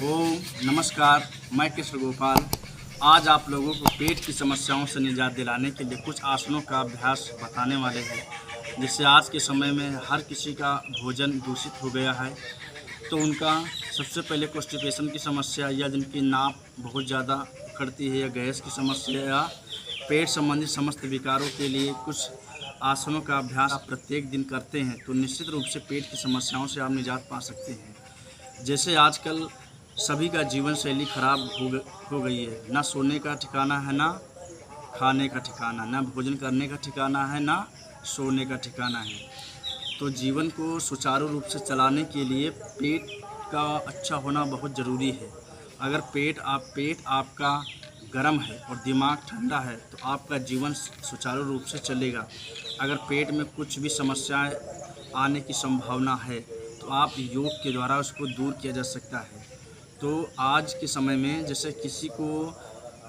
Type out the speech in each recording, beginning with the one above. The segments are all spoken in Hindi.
ओम नमस्कार। मैं कृष्ण गोपाल आज आप लोगों को पेट की समस्याओं से निजात दिलाने के लिए कुछ आसनों का अभ्यास बताने वाले हैं। जिससे आज के समय में हर किसी का भोजन दूषित हो गया है, तो उनका सबसे पहले कॉन्स्टिपेशन की समस्या या जिनकी नाप बहुत ज़्यादा उखड़ती है या गैस की समस्या या पेट संबंधित समस्त विकारों के लिए कुछ आसनों का अभ्यास आप प्रत्येक दिन करते हैं तो निश्चित रूप से पेट की समस्याओं से आप निजात पा सकते हैं। जैसे आजकल सभी का जीवन शैली खराब हो गई है। ना सोने का ठिकाना है, ना खाने का ठिकाना, ना भोजन करने का ठिकाना है, ना सोने का ठिकाना है। तो जीवन को सुचारू रूप से चलाने के लिए पेट का अच्छा होना बहुत ज़रूरी है। अगर पेट आपका गर्म है और दिमाग ठंडा है तो आपका जीवन सुचारू रूप से चलेगा। अगर पेट में कुछ भी समस्याएं आने की संभावना है तो आप योग के द्वारा उसको दूर किया जा सकता है। तो आज के समय में जैसे किसी को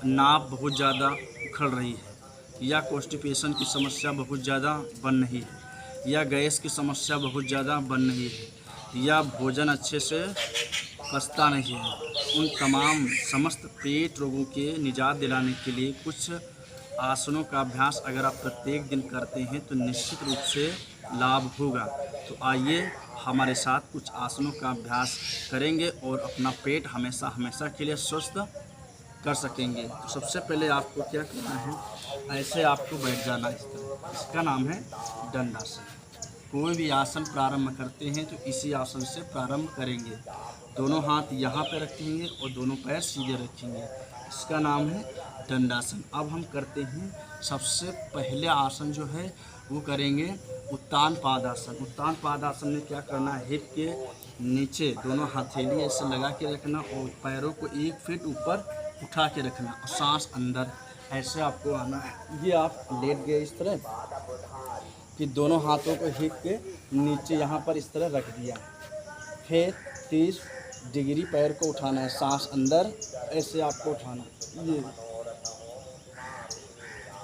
नाप बहुत ज़्यादा उखड़ रही है या कॉन्स्टिपेशन की समस्या बहुत ज़्यादा बन रही है या गैस की समस्या बहुत ज़्यादा बन रही है या भोजन अच्छे से पचता नहीं है, उन तमाम समस्त पेट रोगों के निजात दिलाने के लिए कुछ आसनों का अभ्यास अगर आप प्रत्येक दिन करते हैं तो निश्चित रूप से लाभ होगा। तो आइए हमारे साथ कुछ आसनों का अभ्यास करेंगे और अपना पेट हमेशा हमेशा के लिए स्वस्थ कर सकेंगे। तो सबसे पहले आपको क्या करना है, ऐसे आपको बैठ जाना इस तरह। इसका नाम है दंडासन। कोई भी आसन प्रारंभ करते हैं तो इसी आसन से प्रारंभ करेंगे। दोनों हाथ यहाँ पे रखेंगे और दोनों पैर सीधे रखेंगे। इसका नाम है दंडासन। अब हम करते हैं सबसे पहले आसन जो है वो करेंगे उत्तान पादासन। उत्तान पादासन में क्या करना है, हिप के नीचे दोनों हथेली ऐसे लगा के रखना और पैरों को 1 फीट ऊपर उठा के रखना और सांस अंदर ऐसे आपको आना है। ये आप लेट गए इस तरह, कि दोनों हाथों को हिप के नीचे यहाँ पर इस तरह रख दिया। फिर 30 डिग्री पैर को उठाना है, सांस अंदर ऐसे आपको उठाना। ये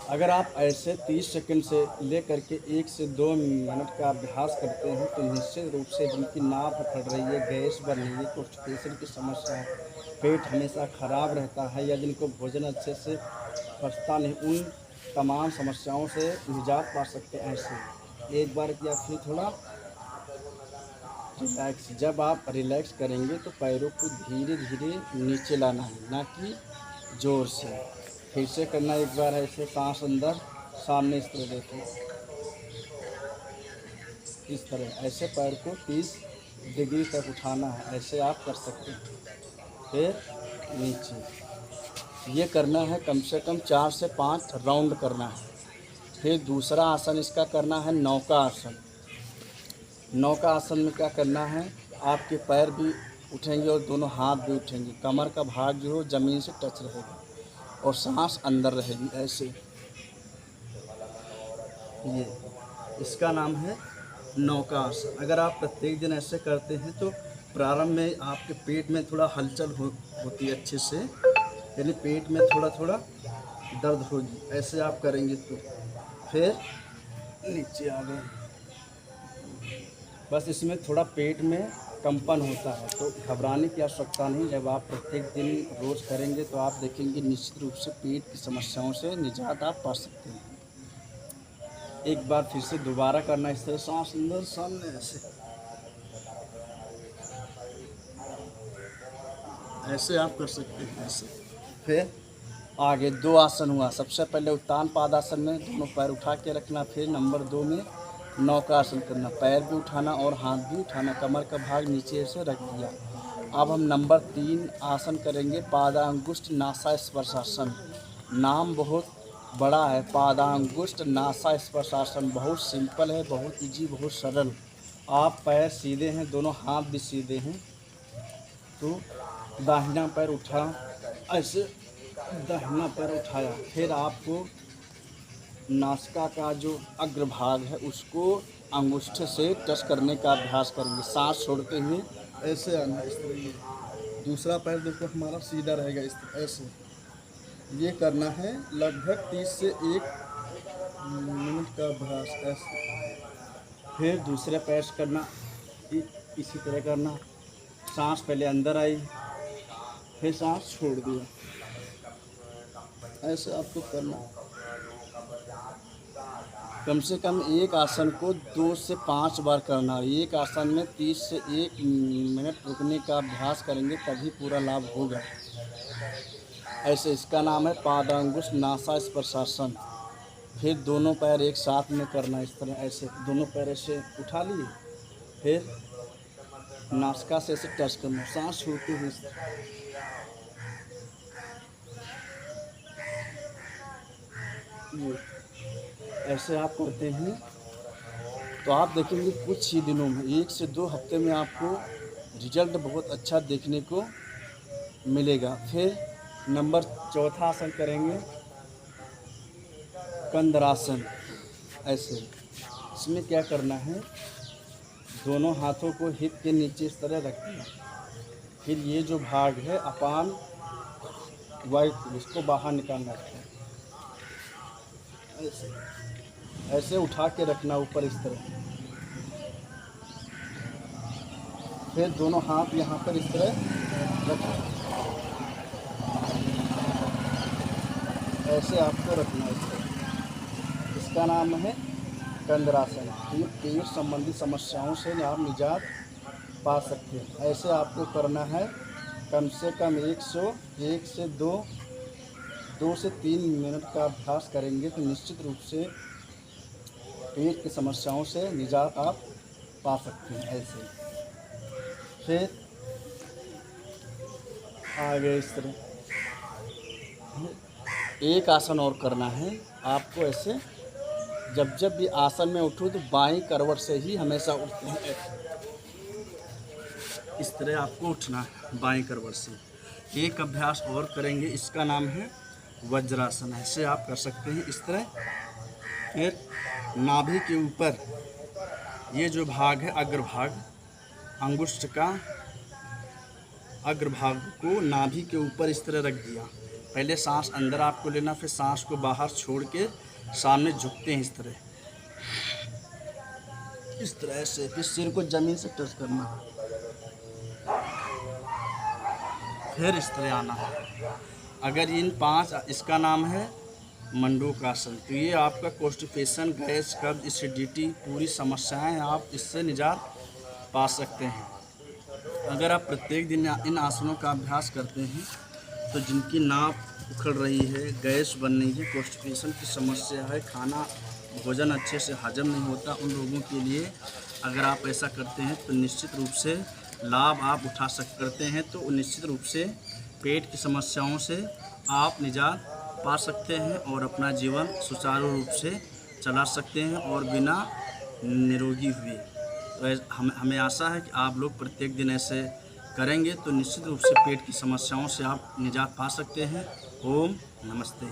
अगर आप ऐसे 30 सेकंड से ले करके 1 से 2 मिनट का अभ्यास करते हैं तो निश्चित रूप से जिनकी नाप उखड़ रही है, गैस बन रही है, कॉन्स्टिपेशन की समस्या है, पेट हमेशा ख़राब रहता है या जिनको भोजन अच्छे से पचता नहीं, उन तमाम समस्याओं से निजात पा सकते हैं। ऐसे एक बार किया, फिर थोड़ा रिलैक्स। जब आप रिलैक्स करेंगे तो पैरों को धीरे धीरे नीचे लाना है, ना कि ज़ोर से। फिर से करना एक बार ऐसे, सांस अंदर, सामने इस तरह देखो, इस तरह ऐसे पैर को 30 डिग्री तक उठाना है। ऐसे आप कर सकते हैं। फिर नीचे ये करना है, कम से कम 4 से 5 राउंड करना है। फिर दूसरा आसन इसका करना है नौका आसन। नौका आसन में क्या करना है, आपके पैर भी उठेंगे और दोनों हाथ भी उठेंगे। कमर का भाग जो हो ज़मीन से टच रहेगा और सांस अंदर रहेगी ऐसे। ये इसका नाम है नौका आसन। अगर आप प्रत्येक दिन ऐसे करते हैं तो प्रारंभ में आपके पेट में थोड़ा हलचल होती है अच्छे से, यानी पेट में थोड़ा थोड़ा दर्द होगी। ऐसे आप करेंगे तो फिर नीचे आ गए। बस इसमें थोड़ा पेट में कंपन होता है तो घबराने की आवश्यकता नहीं। जब आप प्रत्येक दिन रोज़ करेंगे तो आप देखेंगे निश्चित रूप से पेट की समस्याओं से निजात आप पा सकते हैं। एक बार फिर से दोबारा करना इस तरह, सांस अंदर, सामने ऐसे आप कर सकते हैं ऐसे। फिर आगे 2 आसन हुआ। सबसे पहले उत्तान पादासन में दोनों पैर उठा के रखना। फिर नंबर 2 में नौका आसन करना, पैर भी उठाना और हाथ भी उठाना, कमर का भाग नीचे से रख दिया। अब हम नंबर 3 आसन करेंगे पादांगुष्ठ नासा स्पर्शासन। नाम बहुत बड़ा है, पादांगुष्ठ नासा स्पर्शासन। बहुत सिंपल है, बहुत ईजी, बहुत सरल। आप पैर सीधे हैं, दोनों हाथ भी सीधे हैं तो दाहिना पैर उठा, ऐसे दाहिना पैर उठाया। फिर आपको नासिका का जो अग्रभाग है उसको अंगूठे से टच करने का अभ्यास करेंगे, सांस छोड़ते हुए ऐसे आना इस तरह। दूसरा पैर देखो हमारा सीधा रहेगा इस तरह ऐसे। ये करना है लगभग 30 से 1 मिनट का अभ्यास ऐसे। फिर दूसरे पैर करना इसी तरह करना, सांस पहले अंदर आई, फिर सांस छोड़ दिया। ऐसे आपको करना, कम से कम एक आसन को 2 से 5 बार करना है। एक आसन में 30 से 1 मिनट रुकने का अभ्यास करेंगे तभी पूरा लाभ होगा। ऐसे इसका नाम है पादांगुश नासा स्पर्शासन। फिर दोनों पैर एक साथ में करना, इस तरह ऐसे दोनों पैर ऐसे उठा लिए, फिर नासिका से ऐसे टच करना, सांस छोड़ते हुए ऐसे आप करते हैं तो आप देखेंगे कुछ ही दिनों में 1 से 2 हफ्ते में आपको रिजल्ट बहुत अच्छा देखने को मिलेगा। फिर नंबर 4था आसन करेंगे कंदरासन। ऐसे इसमें क्या करना है, दोनों हाथों को हिप के नीचे इस तरह रखना, फिर ये जो भाग है अपान वायु इसको बाहर निकालना है। ऐसे उठा के रखना ऊपर इस तरह, फिर दोनों हाथ यहाँ पर इस तरह रखना, ऐसे आपको रखना है इस तरह। इसका नाम है कंदरासन। ये पेट संबंधी समस्याओं से आप निजात पा सकते हैं। ऐसे आपको करना है कम से कम 1 से 2 से 3 मिनट का अभ्यास करेंगे तो निश्चित रूप से पेट की समस्याओं से निजात आप पा सकते हैं। ऐसे फिर आगे इस तरह एक आसन और करना है आपको। ऐसे जब भी आसन में उठो तो बाईं करवट से ही हमेशा उठते हैं। इस तरह आपको उठना है बाईं करवट से। एक अभ्यास और करेंगे, इसका नाम है वज्रासन। ऐसे आप कर सकते हैं इस तरह। फिर नाभि के ऊपर ये जो भाग है अग्रभाग, अंगुष्ठ का अग्रभाग को नाभि के ऊपर इस तरह रख दिया। पहले सांस अंदर आपको लेना, फिर सांस को बाहर छोड़ के सामने झुकते हैं इस तरह से। फिर सिर को जमीन से टच करना, फिर इस तरह आना है। अगर इन 5, इसका नाम है मंडूकासन। तो ये आपका कॉन्स्टिपेशन, गैस, कब्ज, एसिडिटी पूरी समस्याएं आप इससे निजात पा सकते हैं। अगर आप प्रत्येक दिन इन आसनों का अभ्यास करते हैं तो जिनकी नाक उखड़ रही है, गैस बन रही है, कॉन्स्टिपेशन की समस्या है, खाना भोजन अच्छे से हजम नहीं होता, उन लोगों के लिए अगर आप ऐसा करते हैं तो निश्चित रूप से लाभ आप उठा करते हैं तो निश्चित रूप से पेट की समस्याओं से आप निजात पा सकते हैं और अपना जीवन सुचारू रूप से चला सकते हैं और बिना निरोगी हुए। तो हमें आशा है कि आप लोग प्रत्येक दिन ऐसे करेंगे तो निश्चित रूप से पेट की समस्याओं से आप निजात पा सकते हैं। ओम नमस्ते।